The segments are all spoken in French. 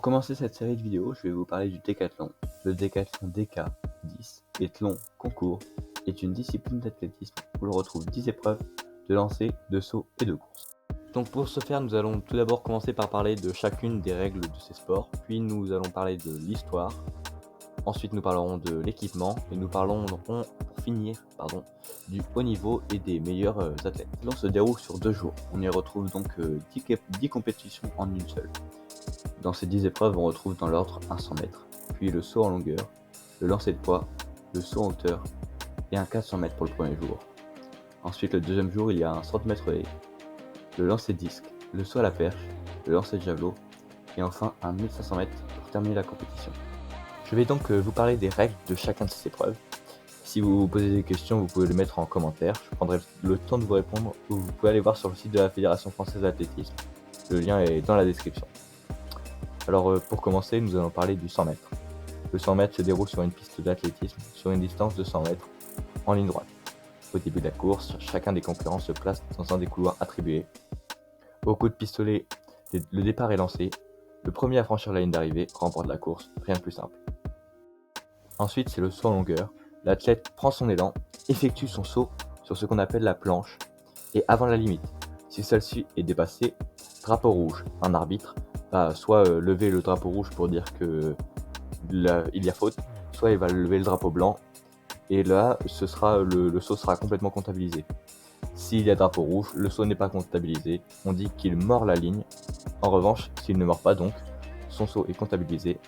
Pour commencer cette série de vidéos, je vais vous parler du décathlon. Le décathlon DK10 Déthlon Concours est une discipline d'athlétisme où l'on retrouve 10 épreuves de lancer, de saut et de course. Donc pour ce faire, nous allons tout d'abord commencer par parler de chacune des règles de ces sports, puis nous allons parler de l'histoire, ensuite nous parlerons de l'équipement et nous parlerons pour finir du haut niveau et des meilleurs athlètes. L'on se déroule sur 2 jours, on y retrouve donc 10 compétitions en une seule. Dans ces 10 épreuves, on retrouve dans l'ordre un 100 mètres, puis le saut en longueur, le lancer de poids, le saut en hauteur et un 400 mètres pour le premier jour. Ensuite, le deuxième jour, il y a un 100 mètres haie, le lancer de disque, le saut à la perche, le lancer de javelot et enfin un 1500 mètres pour terminer la compétition. Je vais donc vous parler des règles de chacun de ces épreuves. Si vous vous posez des questions, vous pouvez les mettre en commentaire. Je prendrai le temps de vous répondre ou vous pouvez aller voir sur le site de la Fédération Française d'Athlétisme. Le lien est dans la description. Alors pour commencer, nous allons parler du 100 mètres. Le 100 mètres se déroule sur une piste d'athlétisme sur une distance de 100 mètres en ligne droite. Au début de la course, chacun des concurrents se place dans un des couloirs attribués. Au coup de pistolet, le départ est lancé. Le premier à franchir la ligne d'arrivée remporte la course, rien de plus simple. Ensuite, c'est le saut en longueur. L'athlète prend son élan, effectue son saut sur ce qu'on appelle la planche et avant la limite. Si celle-ci est dépassée, drapeau rouge, un arbitre va soit lever le drapeau rouge pour dire qu'il y a faute, soit il va lever le drapeau blanc et là le saut sera complètement comptabilisé. S'il y a drapeau rouge, le saut n'est pas comptabilisé, on dit qu'il mord la ligne. En revanche, s'il ne mord pas donc, son saut est comptabilisé.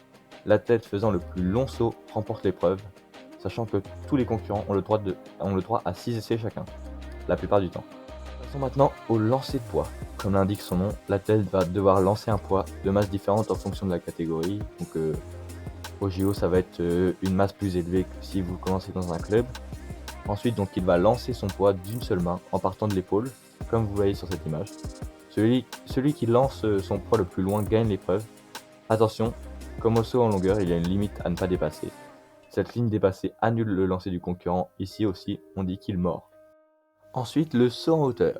L'athlète faisant le plus long saut remporte l'épreuve, sachant que tous les concurrents ont le droit à 6 essais chacun, la plupart du temps. Passons maintenant au lancer de poids. Comme l'indique son nom, l'athlète va devoir lancer un poids de masse différente en fonction de la catégorie. Donc au JO, ça va être une masse plus élevée que si vous commencez dans un club. Ensuite, donc, il va lancer son poids d'une seule main en partant de l'épaule, comme vous voyez sur cette image. Celui qui lance son poids le plus loin gagne l'épreuve. Attention, comme au saut en longueur, il y a une limite à ne pas dépasser. Cette ligne dépassée annule le lancer du concurrent. Ici aussi, on dit qu'il mord. Ensuite, le saut en hauteur.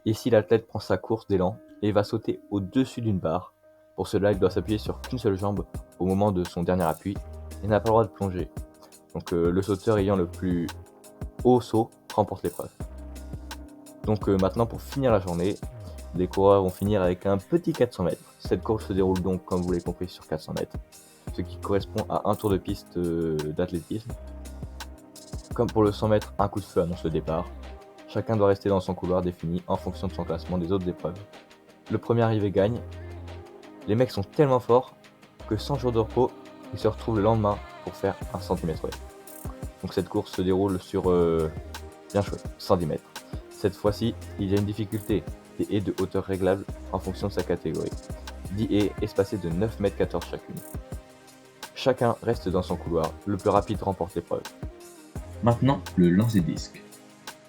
Ici, l'athlète prend sa course d'élan et va sauter au-dessus d'une barre. Pour cela, il doit s'appuyer sur qu'une seule jambe au moment de son dernier appui et n'a pas le droit de plonger. Donc le sauteur ayant le plus haut saut remporte l'épreuve. Donc maintenant, pour finir la journée, les coureurs vont finir avec un petit 400 mètres. Cette course se déroule donc, comme vous l'avez compris, sur 400 mètres, ce qui correspond à un tour de piste d'athlétisme. Comme pour le 100 mètres, un coup de feu annonce le départ. Chacun doit rester dans son couloir défini en fonction de son classement des autres épreuves. Le premier arrivé gagne. Les mecs sont tellement forts que 100 jours de repos, ils se retrouvent le lendemain pour faire un 110 mètres haie. Donc cette course se déroule sur bien chouette, 110 mètres. Cette fois-ci, il y a une difficulté, des haies de hauteur réglable en fonction de sa catégorie. 10 haies espacées de 9,14 m chacune. Chacun reste dans son couloir, le plus rapide remporte l'épreuve. Maintenant, le lancer de disque.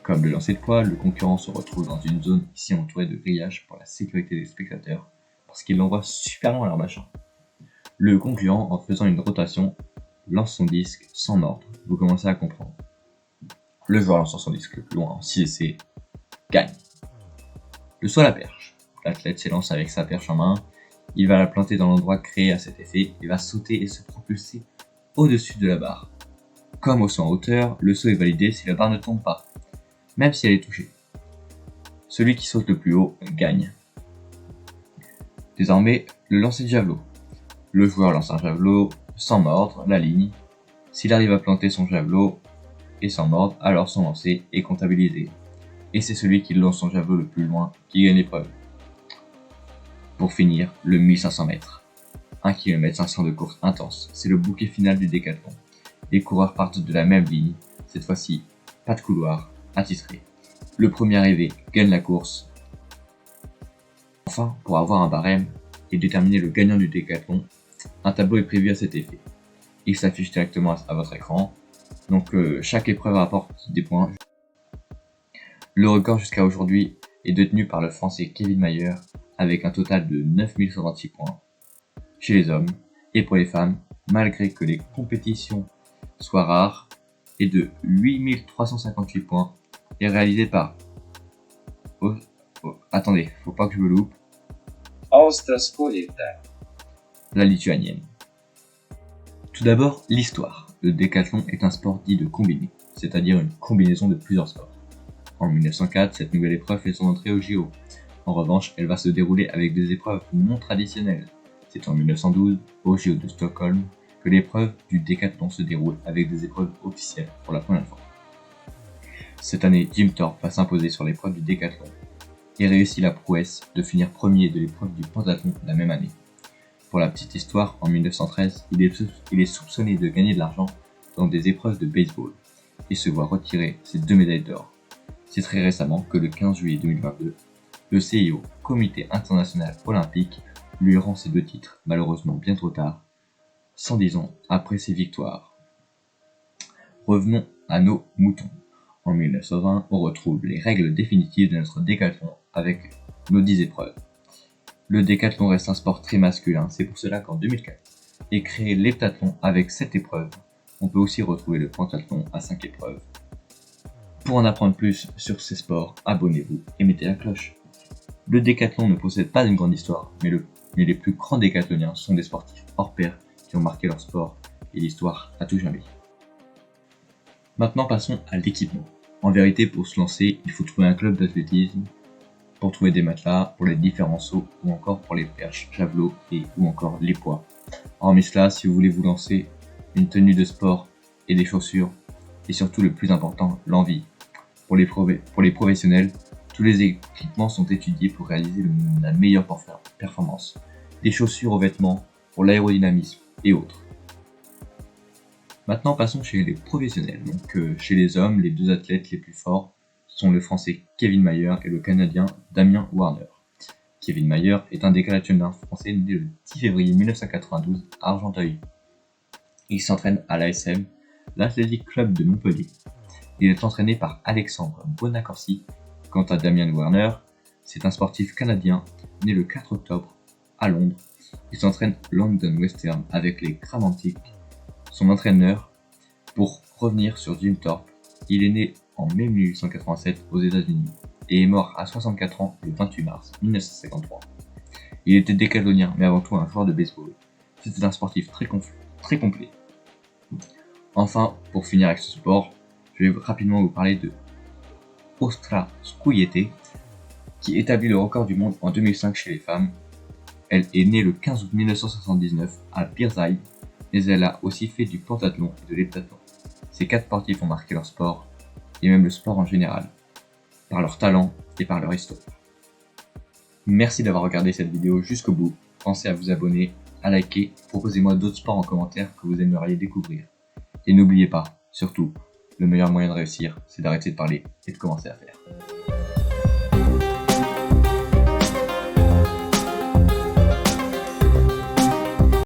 Comme le lancer de poids, le concurrent se retrouve dans une zone ici entourée de grillages pour la sécurité des spectateurs, parce qu'il l'envoie super loin à leur machin. Le concurrent, en faisant une rotation, lance son disque sans ordre. Vous commencez à comprendre. Le joueur lançant son disque le plus loin en 6 essais gagne. Le saut à la perche. L'athlète s'élance avec sa perche en main. Il va la planter dans l'endroit créé à cet effet et va sauter et se propulser au-dessus de la barre. Comme au saut en hauteur, le saut est validé si la barre ne tombe pas, même si elle est touchée. Celui qui saute le plus haut gagne. Désormais, le lancer de javelot. Le joueur lance un javelot sans mordre la ligne. S'il arrive à planter son javelot et sans mordre, alors son lancer est comptabilisé. Et c'est celui qui lance son javelot le plus loin qui gagne l'épreuve. Pour finir, le 1500 mètres. 1 km 500 de course intense, c'est le bouquet final du décathlon. Les coureurs partent de la même ligne, cette fois-ci, pas de couloir, attitré. Le premier arrivé gagne la course. Enfin, pour avoir un barème et déterminer le gagnant du décathlon, un tableau est prévu à cet effet. Il s'affiche directement à votre écran, donc chaque épreuve rapporte des points. Le record jusqu'à aujourd'hui est détenu par le français Kevin Mayer avec un total de 9126 points chez les hommes, et pour les femmes, malgré que les compétitions soient rares, est de 8358 points et réalisé par attendez, faut pas que je me loupe. Auszter Skolita. la lituanienne. Tout d'abord, l'histoire. Le décathlon est un sport dit de combiné, c'est-à-dire une combinaison de plusieurs sports. En 1904, cette nouvelle épreuve fait son entrée au JO. En revanche, elle va se dérouler avec des épreuves non traditionnelles. C'est en 1912, au JO de Stockholm, que l'épreuve du décathlon se déroule avec des épreuves officielles pour la première fois. Cette année, Jim Thorpe va s'imposer sur l'épreuve du décathlon et réussit la prouesse de finir premier de l'épreuve du pentathlon la même année. Pour la petite histoire, en 1913, il est soupçonné de gagner de l'argent dans des épreuves de baseball et se voit retirer ses 2 médailles d'or. C'est très récemment que le 15 juillet 2022, le CIO, Comité international olympique, lui rend ses 2 titres, malheureusement bien trop tard, 110 ans après ses victoires. Revenons à nos moutons. En 1920, on retrouve les règles définitives de notre décathlon avec nos 10 épreuves. Le décathlon reste un sport très masculin, c'est pour cela qu'en 2004 est créé l'heptathlon avec 7 épreuves. On peut aussi retrouver le pentathlon à 5 épreuves. Pour en apprendre plus sur ces sports, abonnez-vous et mettez la cloche. Le décathlon ne possède pas une grande histoire, mais les plus grands décathloniens sont des sportifs hors pair qui ont marqué leur sport et l'histoire à tout jamais. Maintenant passons à l'équipement. En vérité, pour se lancer, il faut trouver un club d'athlétisme, pour trouver des matelas, pour les différents sauts ou encore pour les perches, javelots ou encore les poids. Hormis cela, si vous voulez vous lancer, une tenue de sport et des chaussures, et surtout le plus important, l'envie. Pour les professionnels, tous les équipements sont étudiés pour réaliser la meilleure performance. Des chaussures aux vêtements, pour l'aérodynamisme et autres. Maintenant passons chez les professionnels. Chez les hommes, les 2 athlètes les plus forts sont le français Kevin Mayer et le canadien Damien Warner. Kevin Mayer est un décathlonien français né le 10 février 1992 à Argenteuil. Il s'entraîne à l'ASM, l'Athletic Club de Montpellier. Il est entraîné par Alexandre Bonacorsi. Quant à Damien Warner, c'est un sportif canadien né le 4 octobre à Londres. Il s'entraîne London Western avec les Gramantics. Son entraîneur, pour revenir sur Jim Thorpe, il est né en mai 1887 aux États-Unis et est mort à 64 ans le 28 mars 1953. Il était décathlonien, mais avant tout un joueur de baseball. C'était un sportif très complet. Enfin, pour finir avec ce sport, je vais rapidement vous parler de Ostra Skujete, qui établit le record du monde en 2005 chez les femmes. Elle est née le 15 août 1979 à Birzai, mais elle a aussi fait du pentathlon et de l'heptathlon. Ces 4 sportifs ont marqué leur sport, et même le sport en général, par leur talent et par leur histoire. Merci d'avoir regardé cette vidéo jusqu'au bout. Pensez à vous abonner, à liker, proposez-moi d'autres sports en commentaire que vous aimeriez découvrir. Et n'oubliez pas, surtout, le meilleur moyen de réussir, c'est d'arrêter de parler et de commencer à faire.